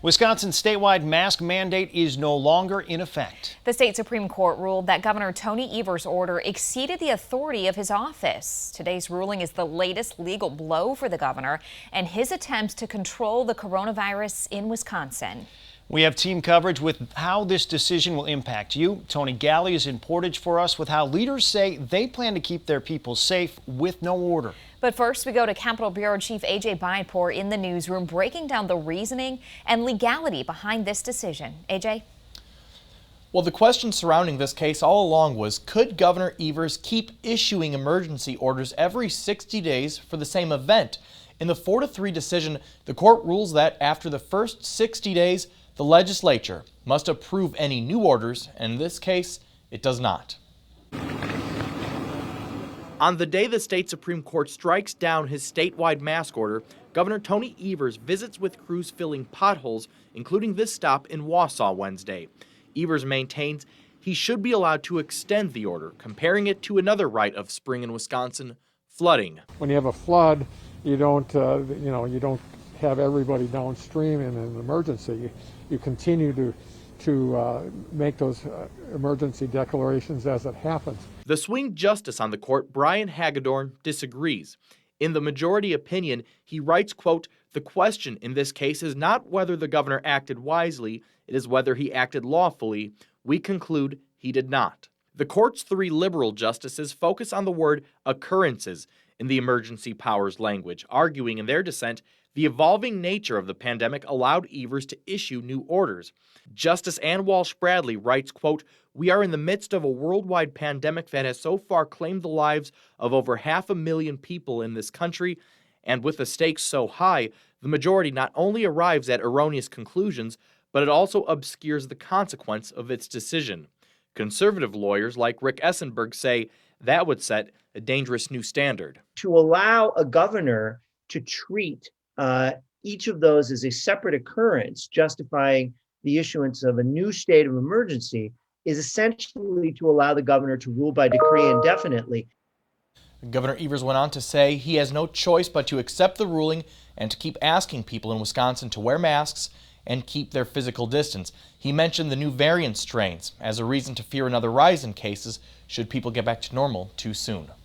Wisconsin's statewide mask mandate is no longer in effect. The state Supreme Court ruled that Governor Tony Evers' order exceeded the authority of his office. Today's ruling is the latest legal blow for the governor and his attempts to control the coronavirus in Wisconsin. We have team coverage with how this decision will impact you. Tony Galley is in Portage for us with how leaders say they plan to keep their people safe with no order. But first, we go to Capitol Bureau Chief AJ Bypour in the newsroom, breaking down the reasoning and legality behind this decision. AJ? Well, the question surrounding this case all along was, could Governor Evers keep issuing emergency orders every 60 days for the same event? In the 4-3 decision, the court rules that after the first 60 days, the legislature must approve any new orders, and in this case, it does not. On the day the state Supreme Court strikes down his statewide mask order, Governor Tony Evers visits with crews filling potholes, including this stop in Wausau Wednesday. Evers maintains he should be allowed to extend the order, comparing it to another rite of spring in Wisconsin, flooding. When you have a flood, you don't have everybody downstream in an emergency. You continue to make those emergency declarations as it happens. The swing justice on the court, Brian Hagedorn, disagrees. In the majority opinion, he writes, quote, "The question in this case is not whether the governor acted wisely, it is whether he acted lawfully. We conclude he did not." The court's 3 liberal justices focus on the word occurrences in the emergency powers language, arguing in their dissent the evolving nature of the pandemic allowed Evers to issue new orders. Justice Ann Walsh Bradley writes, quote, "We are in the midst of a worldwide pandemic that has so far claimed the lives of over 500,000 people in this country, and with the stakes so high, the majority not only arrives at erroneous conclusions, but it also obscures the consequence of its decision." Conservative lawyers like Rick Essenberg say that would set a dangerous new standard. To allow a governor to treat each of those as a separate occurrence, justifying the issuance of a new state of emergency, is essentially to allow the governor to rule by decree indefinitely. Governor Evers went on to say he has no choice but to accept the ruling and to keep asking people in Wisconsin to wear masks and keep their physical distance. He mentioned the new variant strains as a reason to fear another rise in cases should people get back to normal too soon.